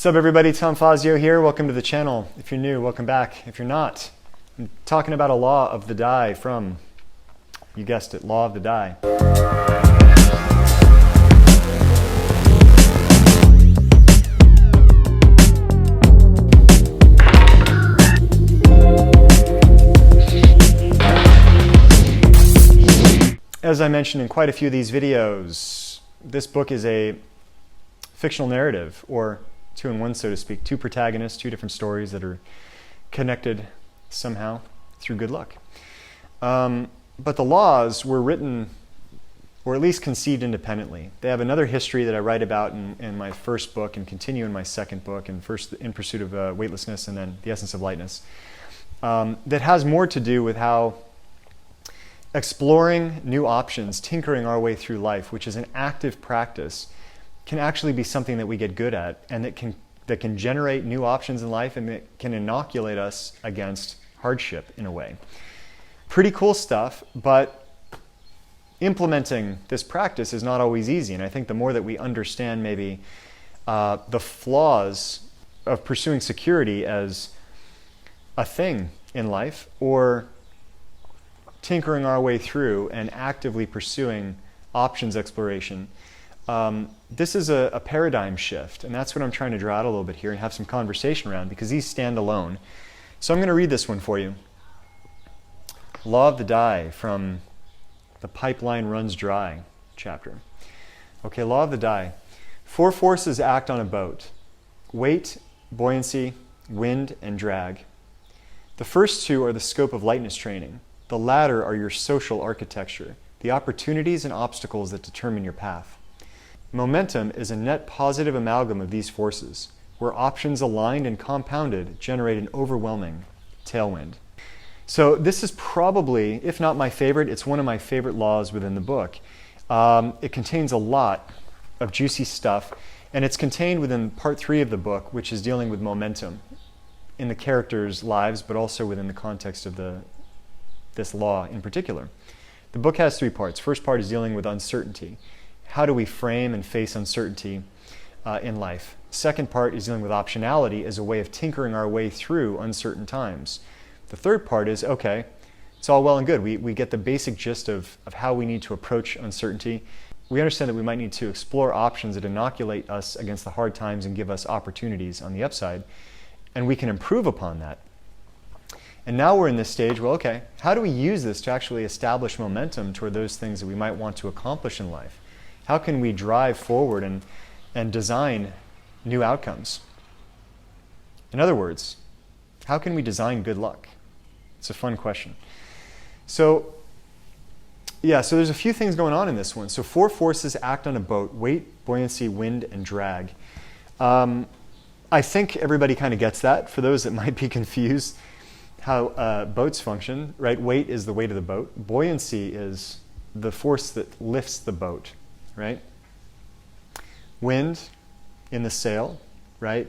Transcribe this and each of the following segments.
What's up everybody, Tom Fazio here. Welcome to the channel. If you're new, welcome back. If you're not, I'm talking about a law of the die from, you guessed it, law of the die. As I mentioned in quite a few of these videos, this book is a fictional narrative, or two in one, so to speak, two protagonists, two different stories that are connected somehow through good luck. But the laws were written, or at least conceived independently. They have another history that I write about in my first book and continue in my second book, and first In Pursuit of Weightlessness and then The Essence of Lightness, that has more to do with how exploring new options, tinkering our way through life, which is an active practice, can actually be something that we get good at, and that can generate new options in life, and that can inoculate us against hardship in a way. Pretty cool stuff, but implementing this practice is not always easy. And I think the more that we understand maybe the flaws of pursuing security as a thing in life, or tinkering our way through and actively pursuing options exploration, this is a paradigm shift, and that's what I'm trying to draw out a little bit here and have some conversation around, because these stand alone. So I'm going to read this one for you. Law of the Die from the Pipeline Runs Dry chapter. Okay, Law of the Die. 4 forces act on a boat: weight, buoyancy, wind, and drag. The first 2 are the scope of lightness training. The latter are your social architecture, the opportunities and obstacles that determine your path. Momentum is a net positive amalgam of these forces, where options aligned and compounded generate an overwhelming tailwind. So this is probably, if not my favorite, it's one of my favorite laws within the book. It contains a lot of juicy stuff, and it's contained within part 3 of the book, which is dealing with momentum in the characters' lives, but also within the context of this law in particular. The book has 3 parts. First part is dealing with uncertainty. How do we frame and face uncertainty in life? Second part is dealing with optionality as a way of tinkering our way through uncertain times. The third part is, okay, it's all well and good. We get the basic gist of how we need to approach uncertainty. We understand that we might need to explore options that inoculate us against the hard times and give us opportunities on the upside, and we can improve upon that. And now we're in this stage, well, okay, how do we use this to actually establish momentum toward those things that we might want to accomplish in life? How can we drive forward and design new outcomes? In other words, how can we design good luck? It's a fun question. So, yeah, so there's a few things going on in this one. So 4 forces act on a boat: weight, buoyancy, wind, and drag. I think everybody kind of gets that. For those that might be confused how boats function, right? Weight is the weight of the boat. Buoyancy is the force that lifts the boat, right? Wind in the sail, right,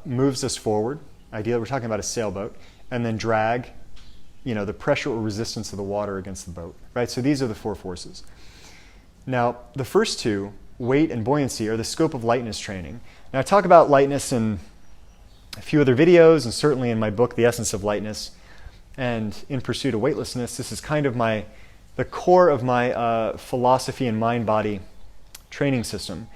moves us forward. Ideally, we're talking about a sailboat. And then drag, the pressure or resistance of the water against the boat, right? So these are the 4 forces. Now, the first 2, weight and buoyancy, are the scope of lightness training. Now, I talk about lightness in a few other videos, and certainly in my book, The Essence of Lightness, and In Pursuit of Weightlessness. This is kind of the core of my philosophy and mind-body training system.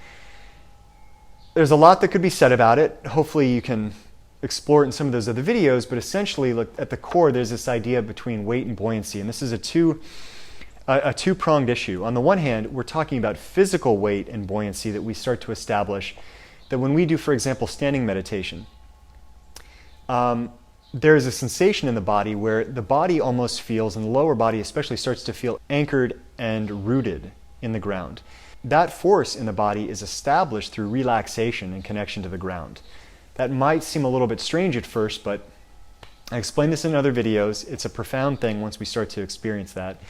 There's a lot that could be said about it. Hopefully you can explore it in some of those other videos, but essentially, look, at the core, there's this idea between weight and buoyancy, and this is a two-pronged issue. On the one hand, we're talking about physical weight and buoyancy that we start to establish, that when we do, for example, standing meditation, there is a sensation in the body where the body almost feels, and the lower body especially, starts to feel anchored and rooted in the ground. That force in the body is established through relaxation and connection to the ground. That might seem a little bit strange at first, but I explained this in other videos. It's a profound thing once we start to experience that.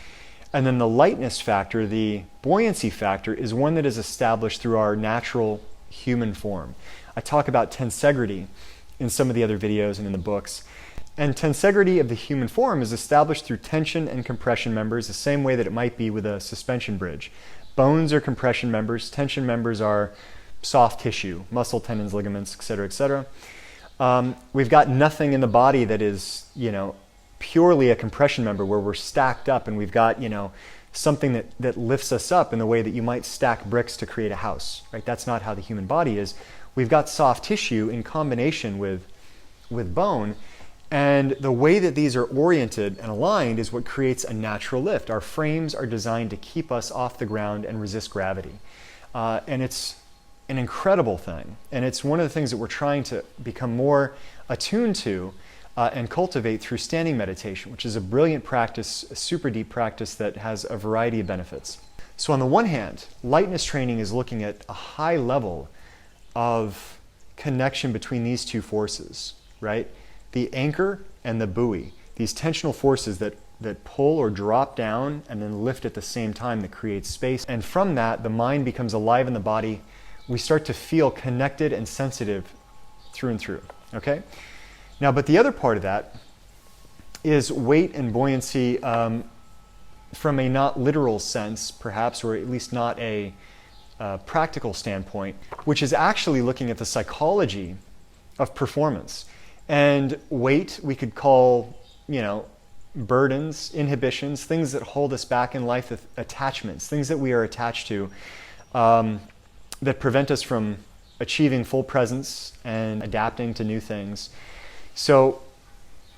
And then the lightness factor, the buoyancy factor, is one that is established through our natural human form. I talk about tensegrity in some of the other videos and in the books. And tensegrity of the human form is established through tension and compression members, the same way that it might be with a suspension bridge. Bones are compression members, tension members are soft tissue, muscle, tendons, ligaments, et cetera, et cetera. We've got nothing in the body that is, purely a compression member where we're stacked up and we've got, something that lifts us up in the way that you might stack bricks to create a house, right? That's not how the human body is. We've got soft tissue in combination with bone, and the way that these are oriented and aligned is what creates a natural lift. Our frames are designed to keep us off the ground and resist gravity. And it's an incredible thing. And it's one of the things that we're trying to become more attuned to and cultivate through standing meditation, which is a brilliant practice, a super deep practice that has a variety of benefits. So on the one hand, lightness training is looking at a high level of connection between these two forces, right? The anchor and the buoy, these tensional forces that pull or drop down and then lift at the same time, that creates space. And from that, the mind becomes alive in the body. We start to feel connected and sensitive through and through, okay? Now, but the other part of that is weight and buoyancy from a not literal sense, perhaps, or at least not a practical standpoint, which is actually looking at the psychology of performance. And weight we could call, burdens, inhibitions, things that hold us back in life, attachments, things that we are attached to that prevent us from achieving full presence and adapting to new things. So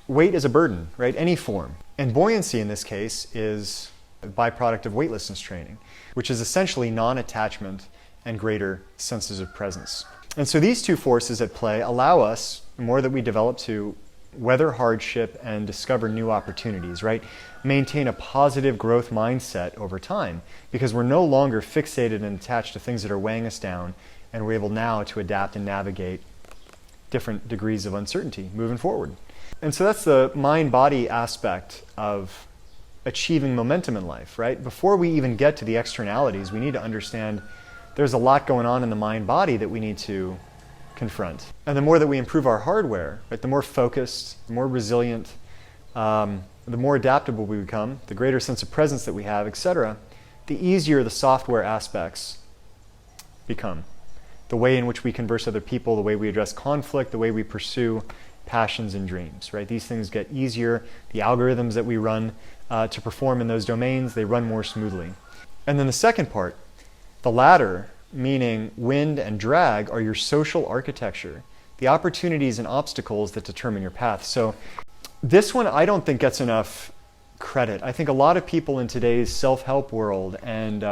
weight is a burden, right? Any form. And buoyancy in this case is a byproduct of weightlessness training, which is essentially non-attachment and greater senses of presence. And so these two forces at play allow us, the more that we develop, to weather hardship and discover new opportunities, right? Maintain a positive growth mindset over time, because we're no longer fixated and attached to things that are weighing us down, and we're able now to adapt and navigate different degrees of uncertainty moving forward. And so that's the mind-body aspect of achieving momentum in life, right? Before we even get to the externalities, we need to understand there's a lot going on in the mind-body that we need to confront. And the more that we improve our hardware, right, the more focused, the more resilient, the more adaptable we become, the greater sense of presence that we have, etc., the easier the software aspects become. The way in which we converse with other people, the way we address conflict, the way we pursue passions and dreams, right? These things get easier. The algorithms that we run to perform in those domains, they run more smoothly. And then the second part, the latter, meaning wind and drag, are your social architecture, the opportunities and obstacles that determine your path. So this one I don't think gets enough credit. I think a lot of people in today's self-help world and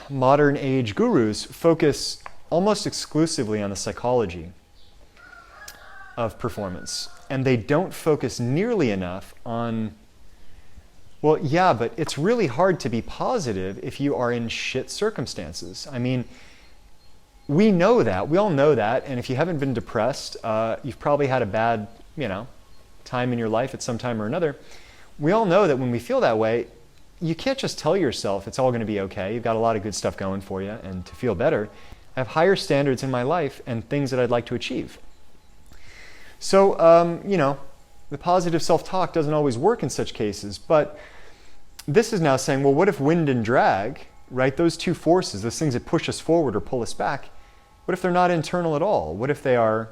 modern age gurus focus almost exclusively on the psychology of performance. And they don't focus nearly enough on, well, yeah, but it's really hard to be positive if you are in shit circumstances. I mean, we know that. We all know that. And if you haven't been depressed, you've probably had a bad, time in your life at some time or another. We all know that when we feel that way, you can't just tell yourself it's all going to be okay. You've got a lot of good stuff going for you, and to feel better, I have higher standards in my life and things that I'd like to achieve. So, the positive self-talk doesn't always work in such cases, but this is now saying, well, what if wind and drag, right, those two forces, those things that push us forward or pull us back, what if they're not internal at all? What if they are,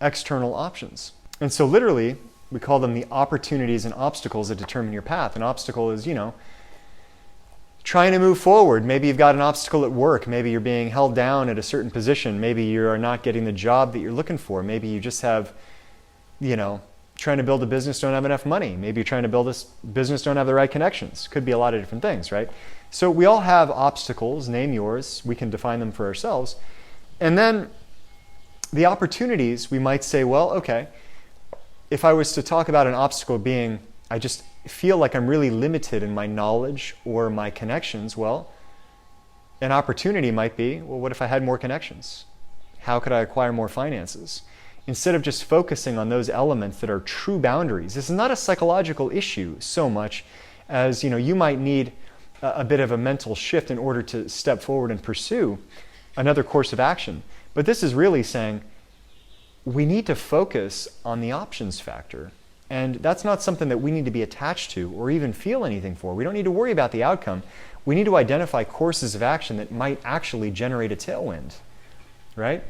external options? And so literally, we call them the opportunities and obstacles that determine your path. An obstacle is, trying to move forward. Maybe you've got an obstacle at work. Maybe you're being held down at a certain position. Maybe you are not getting the job that you're looking for. Maybe you just have, trying to build a business, don't have enough money. Maybe you're trying to build this business, don't have the right connections. Could be a lot of different things, right? So we all have obstacles, name yours. We can define them for ourselves. And then the opportunities, we might say, well, okay, if I was to talk about an obstacle being, I just feel like I'm really limited in my knowledge or my connections, well, an opportunity might be, well, what if I had more connections? How could I acquire more finances? Instead of just focusing on those elements that are true boundaries. This is not a psychological issue so much as, you might need a bit of a mental shift in order to step forward and pursue another course of action. But this is really saying, we need to focus on the options factor. And that's not something that we need to be attached to or even feel anything for. We don't need to worry about the outcome. we need to identify courses of action that might actually generate a tailwind, right?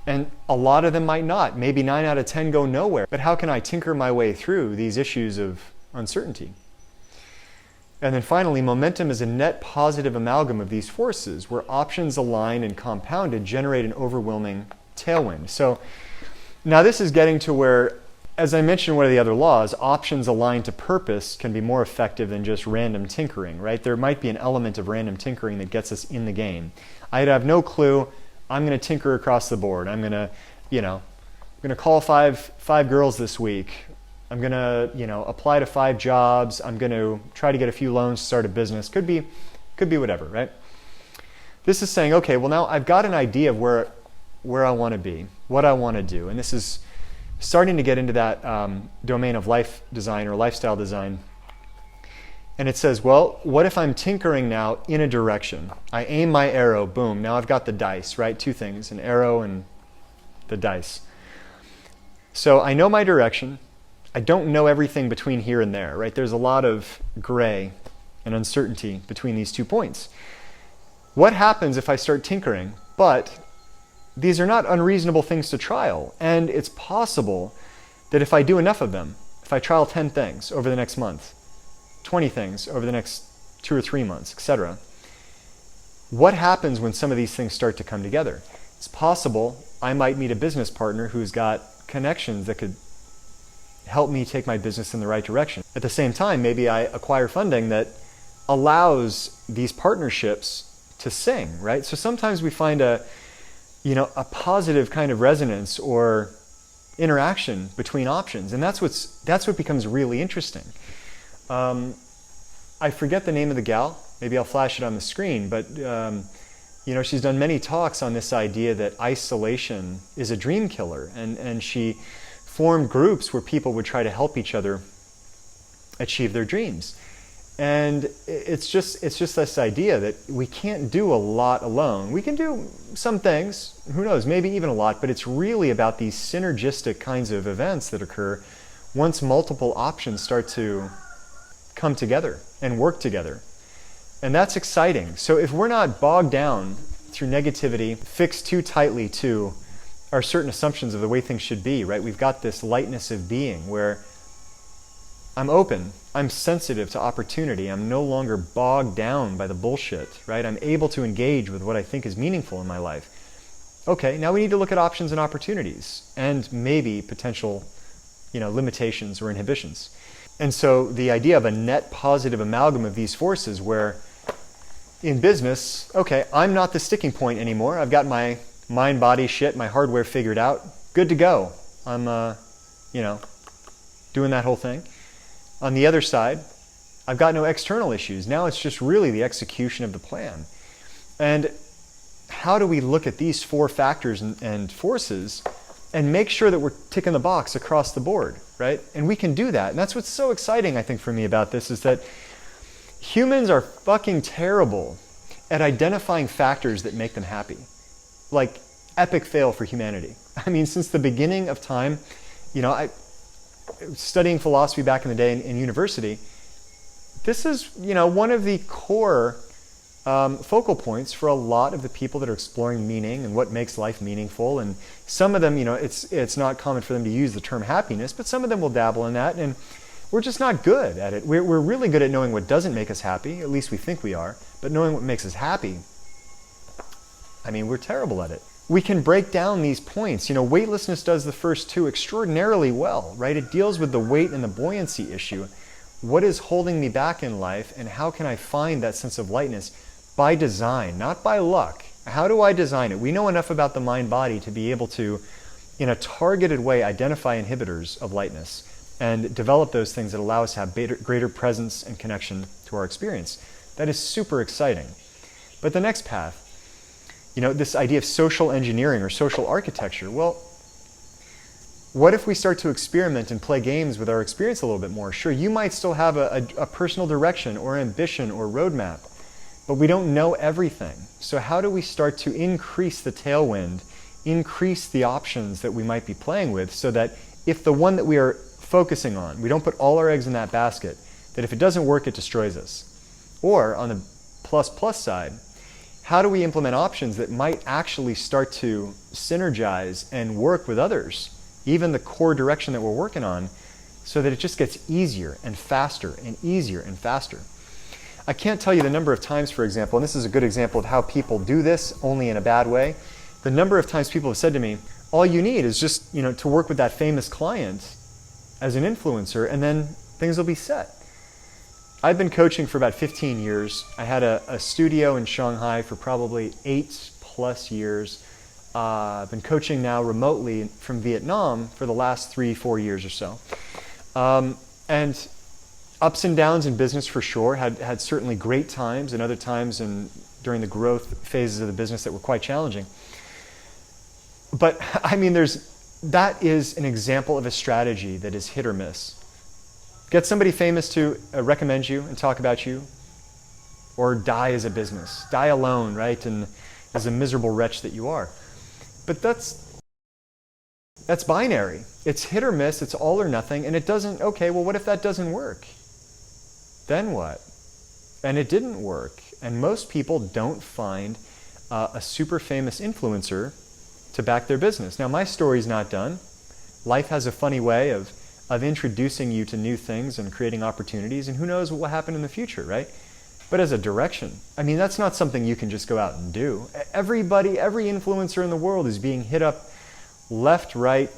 And a lot of them might not. Maybe 9 out of 10 go nowhere. But how can I tinker my way through these issues of uncertainty? And then finally, momentum is a net positive amalgam of these forces where options aligned and compounded generate an overwhelming tailwind. So now this is getting to where, as I mentioned, one of the other laws, options aligned to purpose can be more effective than just random tinkering, right? There might be an element of random tinkering that gets us in the game. I'd have no clue. I'm going to tinker across the board. I'm going to, I'm going to call five girls this week. I'm going to, apply to 5 jobs. I'm going to try to get a few loans to start a business. Could be whatever, right? This is saying, okay, well now I've got an idea of where I want to be, what I want to do. And this is starting to get into that domain of life design or lifestyle design. And it says, well, what if I'm tinkering now in a direction? I aim my arrow, boom, now I've got the dice, right? 2 things, an arrow and the dice. So I know my direction. I don't know everything between here and there, right? There's a lot of gray and uncertainty between these 2 points. What happens if I start tinkering? But these are not unreasonable things to trial. And it's possible that if I do enough of them, if I trial 10 things over the next month, 20 things over the next 2 or 3 months, etc. What happens when some of these things start to come together? It's possible I might meet a business partner who's got connections that could help me take my business in the right direction. At the same time, maybe I acquire funding that allows these partnerships to sing, right? So sometimes we find a positive kind of resonance or interaction between options, and that's what becomes really interesting. I forget the name of the gal. Maybe I'll flash it on the screen, but she's done many talks on this idea that isolation is a dream killer, and she formed groups where people would try to help each other achieve their dreams. And it's just this idea that we can't do a lot alone. We can do some things, who knows, maybe even a lot, but it's really about these synergistic kinds of events that occur once multiple options start to come together and work together. And that's exciting. So if we're not bogged down through negativity, fixed too tightly to our certain assumptions of the way things should be, right? We've got this lightness of being where I'm open, I'm sensitive to opportunity, I'm no longer bogged down by the bullshit, right? I'm able to engage with what I think is meaningful in my life. Okay, now we need to look at options and opportunities and maybe potential, limitations or inhibitions. And so the idea of a net positive amalgam of these forces where in business, okay, I'm not the sticking point anymore. I've got my mind, body, shit, my hardware figured out. Good to go. I'm, doing that whole thing. On the other side, I've got no external issues. Now it's just really the execution of the plan. And how do we look at these 4 factors and forces and make sure that we're ticking the box across the board, right? And we can do that. And that's what's so exciting, I think, for me about this is that humans are fucking terrible at identifying factors that make them happy. Like, epic fail for humanity. I mean, since the beginning of time, I studying philosophy back in the day in university, this is, one of the core focal points for a lot of the people that are exploring meaning and what makes life meaningful. And some of them, it's not common for them to use the term happiness, but some of them will dabble in that. And we're just not good at it. We're really good at knowing what doesn't make us happy, at least we think we are, but knowing what makes us happy, we're terrible at it. We can break down these points. Weightlessness does the first 2 extraordinarily well, right? It deals with the weight and the buoyancy issue. What is holding me back in life, and how can I find that sense of lightness? By design, not by luck. How do I design it? We know enough about the mind-body to be able to, in a targeted way, identify inhibitors of lightness and develop those things that allow us to have greater presence and connection to our experience. That is super exciting. But the next path, this idea of social engineering or social architecture, well, what if we start to experiment and play games with our experience a little bit more? Sure, you might still have a personal direction or ambition or roadmap, but we don't know everything. So how do we start to increase the tailwind, increase the options that we might be playing with, so that if the one that we are focusing on, we don't put all our eggs in that basket, that if it doesn't work, it destroys us? Or on the plus plus side, how do we implement options that might actually start to synergize and work with others, even the core direction that we're working on, so that it just gets easier and faster and easier and faster. I can't tell you the number of times, for example, and this is a good example of how people do this only in a bad way. The number of times people have said to me, all you need is just, to work with that famous client as an influencer, and then things will be set. I've been coaching for about 15 years. I had a studio in Shanghai for probably 8+ years. I've been coaching now remotely from Vietnam for the last 3-4 years or so. And ups and downs in business for sure. Had certainly great times and other times during the growth phases of the business that were quite challenging. But I mean, that is an example of a strategy that is hit or miss. Get somebody famous to recommend you and talk about you, or die as a business. Die alone, right? And as a miserable wretch that you are. But that's binary. It's hit or miss, it's all or nothing, and it doesn't, okay, well, what if that doesn't work? Then what? And it didn't work. And most people don't find a super famous influencer to back their business. Now, my story's not done. Life has a funny way of introducing you to new things and creating opportunities, and who knows what will happen in the future, right? But as a direction, I mean, that's not something you can just go out and do. Everybody, every influencer in the world is being hit up left, right,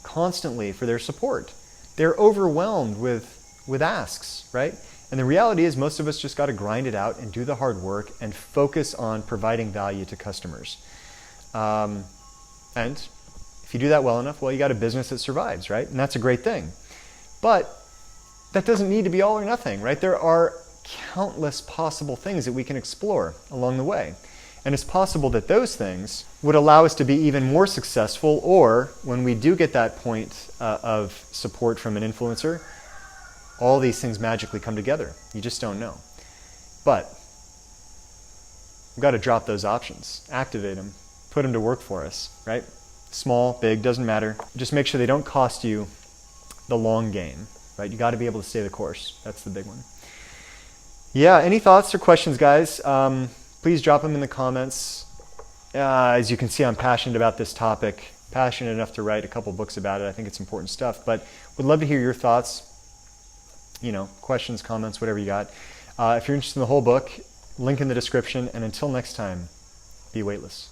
constantly for their support. They're overwhelmed with asks, right? And the reality is most of us just got to grind it out and do the hard work and focus on providing value to customers. And if you do that well enough, well, you got a business that survives, right? And that's a great thing. But that doesn't need to be all or nothing, right? There are countless possible things that we can explore along the way. And it's possible that those things would allow us to be even more successful, or when we do get that point of support from an influencer, all these things magically come together. You just don't know. But we've got to drop those options, activate them, put them to work for us, right? Small, big, doesn't matter. Just make sure they don't cost you the long game, right? You got to be able to stay the course. That's the big one. Yeah, any thoughts or questions, guys? Please drop them in the comments. As you can see, I'm passionate about this topic, passionate enough to write a couple books about it. I think it's important stuff, but would love to hear your thoughts, questions, comments, whatever you got. If you're interested in the whole book, link in the description, and until next time, be weightless.